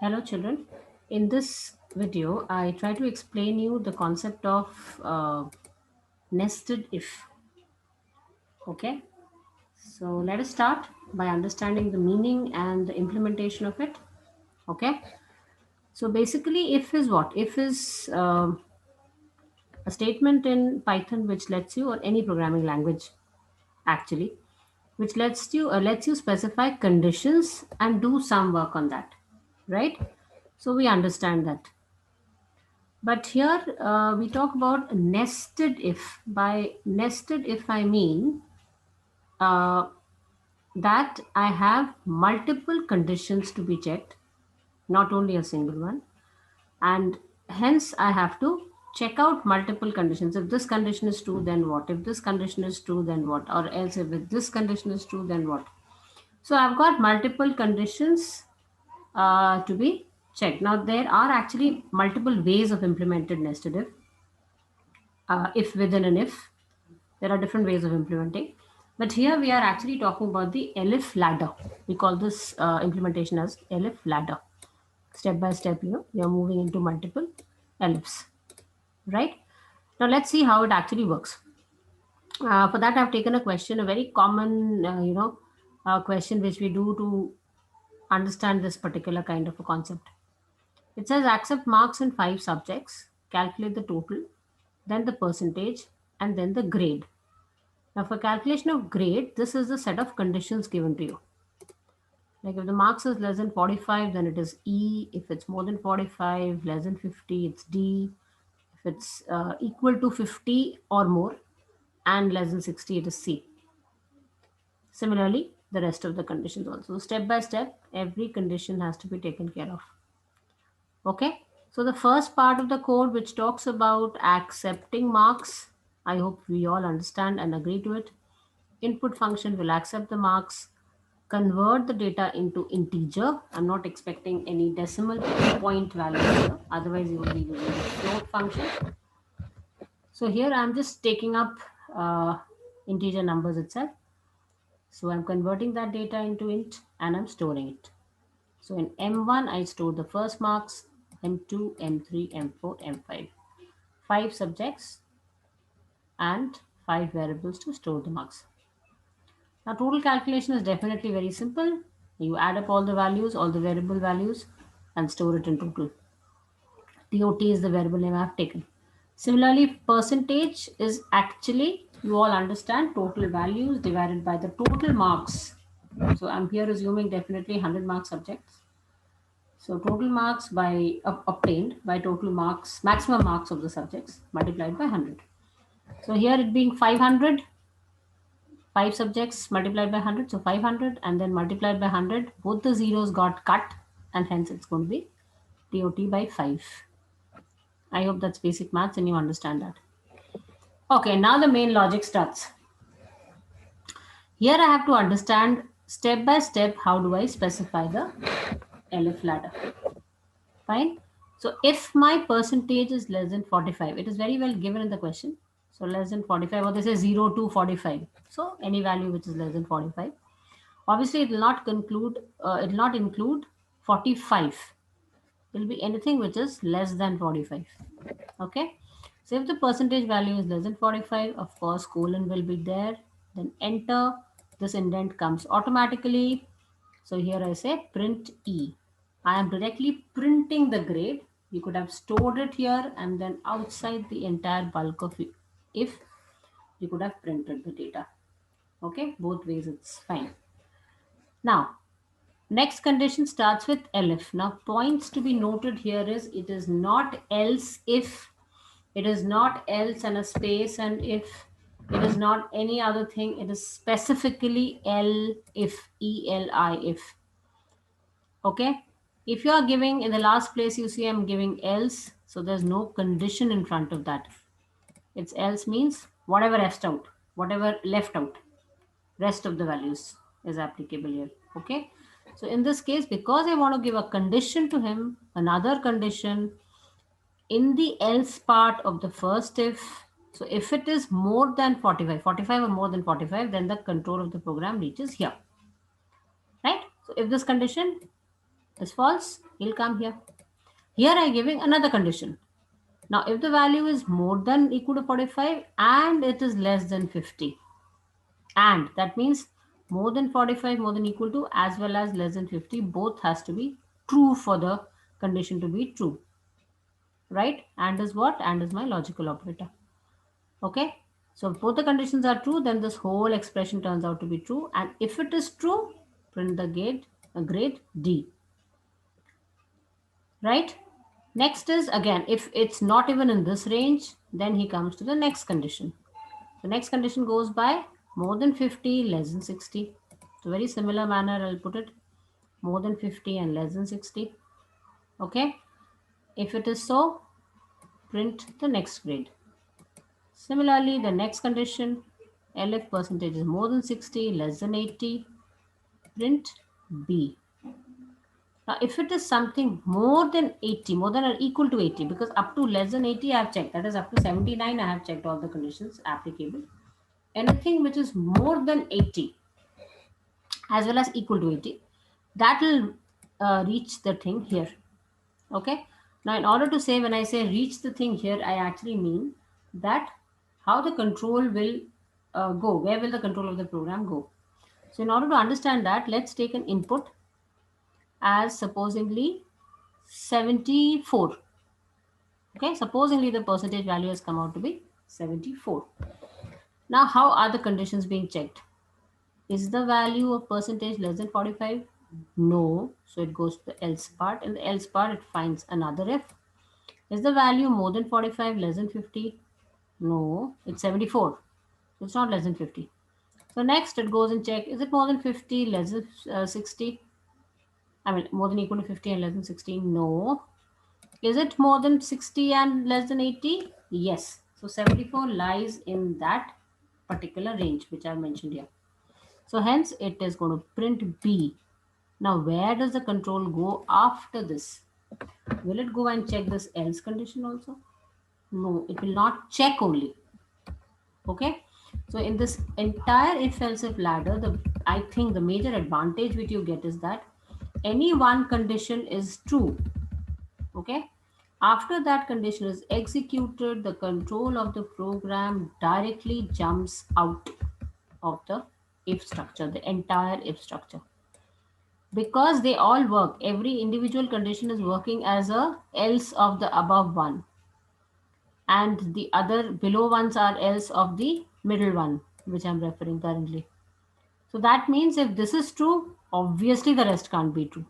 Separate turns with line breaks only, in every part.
Hello children. In this video, I try to explain you the concept of nested if. Okay. So let us start by understanding the meaning and the implementation of it. Okay. So basically, if is what? If is a statement in Python which lets you, or any programming language actually, which lets you specify conditions and do some work on that, right? So we understand that. But here we talk about nested if. By nested if, I mean uh, that I have multiple conditions to be checked, not only a single one. And hence, I have to check out multiple conditions. If this condition is true, then what? If this condition is true, then what? Or else, if this condition is true, then what? So I've got multiple conditions to be checked. Now, there are actually multiple ways of implemented nested if within an if. There are different ways of implementing. But here we are actually talking about the elif ladder. We call this implementation as elif ladder. Step by step, we are moving into multiple elifs, right? Now let's see how it actually works. For that, I've taken a question, a very common, question which we do to understand this particular kind of a concept. It says accept marks in 5 subjects, calculate the total, then the percentage, and then the grade. Now, for calculation of grade, this is the set of conditions given to you. Like if the marks is less than 45, then it is E. If it's more than 45, less than 50, it's D. If it's equal to 50 or more and less than 60, it is C. Similarly, the rest of the conditions also. Step by step, every condition has to be taken care of. Okay. So the first part of the code which talks about accepting marks, I hope we all understand and agree to it. Input function will accept the marks, convert the data into integer. I'm not expecting any decimal point value here. Otherwise, you will be using the float function. So here I'm just taking up integer numbers itself. So I'm converting that data into int and I'm storing it. So in M1, I store the first marks, M2, M3, M4, M5. 5 subjects and 5 variables to store the marks. Now total calculation is definitely very simple. You add up all the values, all the variable values, and store it in total. TOT is the variable name I have taken. Similarly, percentage is actually, you all understand, total values divided by the total marks. So I'm here assuming definitely 100 mark subjects. So total marks by obtained by total marks, maximum marks of the subjects multiplied by 100. So here it being 500, 5 subjects multiplied by 100, so 500, and then multiplied by 100, both the zeros got cut, and hence it's going to be TOT by 5. I hope that's basic maths and you understand that. Okay, now the main logic starts. Here I have to understand step by step how do I specify the elif ladder. Fine. So if my percentage is less than 45, it is very well given in the question. So less than 45, or they say 0 to 45. So any value which is less than 45. Obviously, it will not conclude. It will not include 45. It will be anything which is less than 45. Okay. So if the percentage value is less than 45, of course, colon will be there. Then enter. This indent comes automatically. So here I say print E. I am directly printing the grade. You could have stored it here and then outside the entire bulk of it, if you could have printed the data. Okay, both ways it's fine. Now, next condition starts with elif. Now, points to be noted here is it is not else if, it is not else and a space and if, it is not any other thing. It is specifically L if, ELI if. Okay. If you are giving in the last place, you see I'm giving else. So there's no condition in front of that. It's else means whatever left out, rest of the values is applicable here. Okay. So in this case, because I want to give a condition to him, another condition in the else part of the first if, so if it is more than 45, 45 or more than 45, then the control of the program reaches here. Right? So if this condition is false, He'll come here. Here I giving another condition. Now if the value is more than equal to 45 and it is less than 50, and that means more than 45 more than equal to as well as less than 50, both has to be true for the condition to be true, right? And is what? And is my logical operator. Okay, so if both the conditions are true, then this whole expression turns out to be true, and if it is true, print the grade D, right? Next is, again, if it's not even in this range, then he comes to the next condition. The next condition goes by more than 50, less than 60. So very similar manner I'll put it, more than 50 and less than 60. Okay, if it is so, print the next grade. Similarly, the next condition, LF percentage is more than 60, less than 80, print B. Now, if it is something more than 80, more than or equal to 80, because up to less than 80 I have checked, that is up to 79 I have checked all the conditions applicable. Anything which is more than 80 as well as equal to 80, that will reach the thing here. Okay. Now, in order to say, when I say reach the thing here, I actually mean that how the control will go, where will the control of the program go. So in order to understand that, let's take an input as supposingly 74. Okay, supposingly the percentage value has come out to be 74. Now, how are the conditions being checked? Is the value of percentage less than 45? No. So it goes to the else part. In the else part, it finds another if. Is the value more than 45, less than 50? No, it's 74. It's not less than 50. So next it goes and check, is it more than 50, less than 60? I mean, more than equal to 50 and less than 60? No. Is it more than 60 and less than 80? Yes. So 74 lies in that particular range which I mentioned here. So hence it is going to print B. Now where does the control go after this? Will it go and check this else condition also? No, it will not check only. Okay. So in this entire if else if ladder, I think the major advantage which you get is that any one condition is true. Okay. After that condition is executed, the control of the program directly jumps out of the if structure, the entire if structure. Because they all work, every individual condition is working as a else of the above one, and the other below ones are else of the middle one, which I'm referring currently. So that means if this is true, obviously the rest can't be true.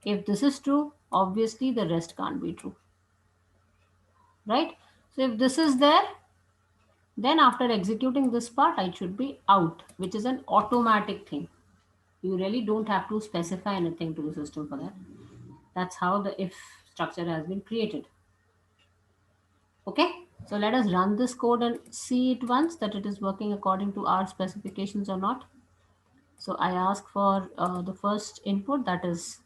If this is true, obviously the rest can't be true, right? So if this is there, then after executing this part, I should be out, which is an automatic thing. You really don't have to specify anything to the system for that. That's how the if structure has been created. Okay, so let us run this code and see it once that it is working according to our specifications or not. So I ask for the first input, that is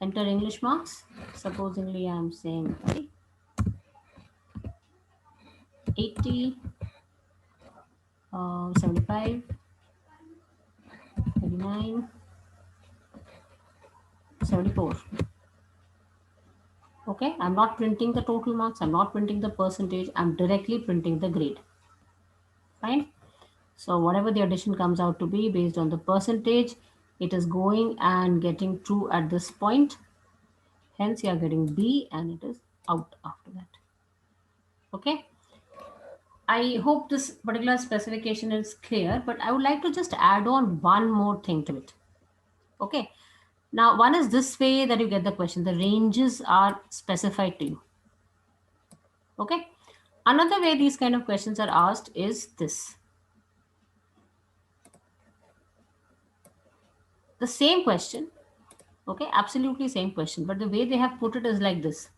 enter English marks. Supposingly I'm saying 80, 75, 39, 74. Okay, I'm not printing the total marks, I'm not printing the percentage, I'm directly printing the grade. Fine. So whatever the addition comes out to be based on the percentage, it is going and getting true at this point. Hence you are getting B and it is out after that. Okay. I hope this particular specification is clear, but I would like to just add on one more thing to it. Okay. Now, one is this way that you get the question. The ranges are specified to you. Okay. Another way these kind of questions are asked is this. The same question. Okay. Absolutely same question. But the way they have put it is like this.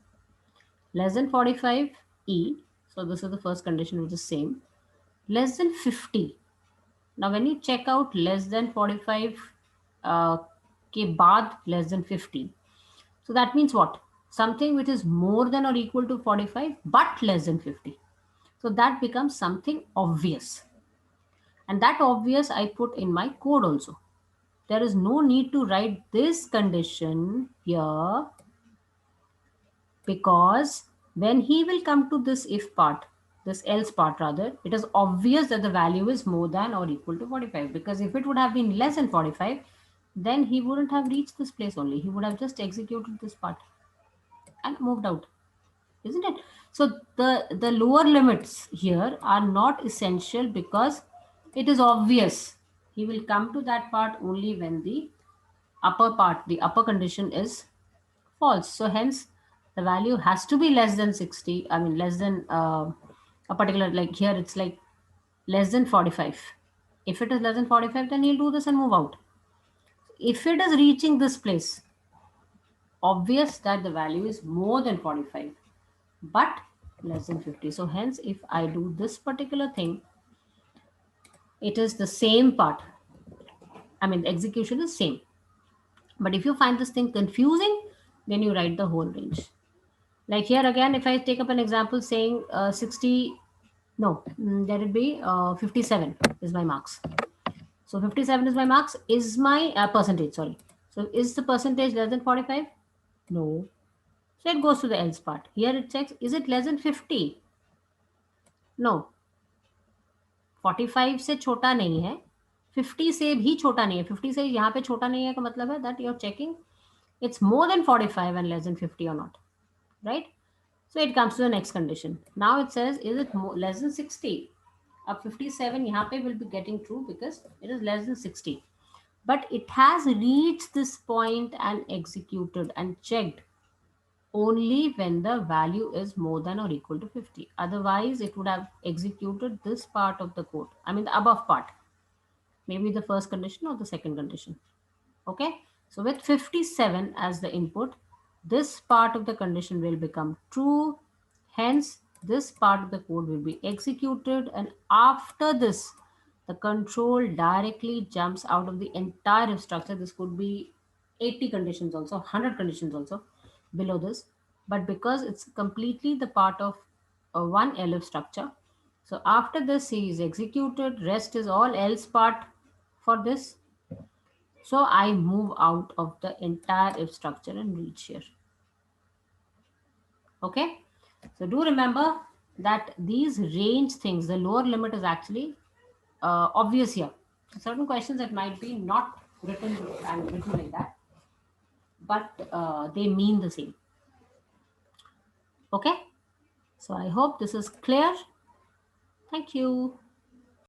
Less than 45 E. So this is the first condition which is same. Less than 50. Now when you check out less than 45 ke baad less than 50. So that means what? Something which is more than or equal to 45 but less than 50. So that becomes something obvious. And that obvious I put in my code also. there is no need to write this condition here, because when he will come to this if part, this else part rather, it is obvious that the value is more than or equal to 45, because if it would have been less than 45, then he wouldn't have reached this place only. He would have just executed this part and moved out, isn't it? So the lower limits here are not essential, because it is obvious he will come to that part only when the upper part, the upper condition is false. So hence the value has to be less than 60. I mean less than a particular, like here it's like less than 45. If it is less than 45, then he'll do this and move out. If it is reaching this place, obvious that the value is more than 45 but less than 50. So hence if I do this particular thing, it is the same part. I mean the execution is same. But if you find this thing confusing, then you write the whole range. Like here again, if I take up an example saying 60, no, there would be 57 is my marks. So 57 is my marks, is my percentage, sorry. So is the percentage less than 45? No. So it goes to the else part. Here it checks, is it less than 50? No. 45 से छोटा नहीं है, 50 से भी छोटा नहीं है. 50 से यहाँ पे छोटा नहीं है का मतलब है that you're checking it's more than 45 and less than 50 or not, right? So it comes to the next condition. Now it says, is it less than 60? Up 57 यहाँ पे will be getting true because it is less than 60. But it has reached this point and executed and checked only when the value is more than or equal to 50. Otherwise, it would have executed this part of the code. I mean the above part. Maybe the first condition or the second condition. Okay. So with 57 as the input, this part of the condition will become true. Hence, this part of the code will be executed, and after this, the control directly jumps out of the entire if structure. This could be 80 conditions also, 100 conditions also below this. But because it's completely the part of one elif structure, so after this he is executed, rest is all else part for this. So I move out of the entire if structure and reach here. Okay. So do remember that these range things, the lower limit is actually obvious here. Certain questions that might be not written and written like that, but they mean the same. Okay. So I hope this is clear. Thank you.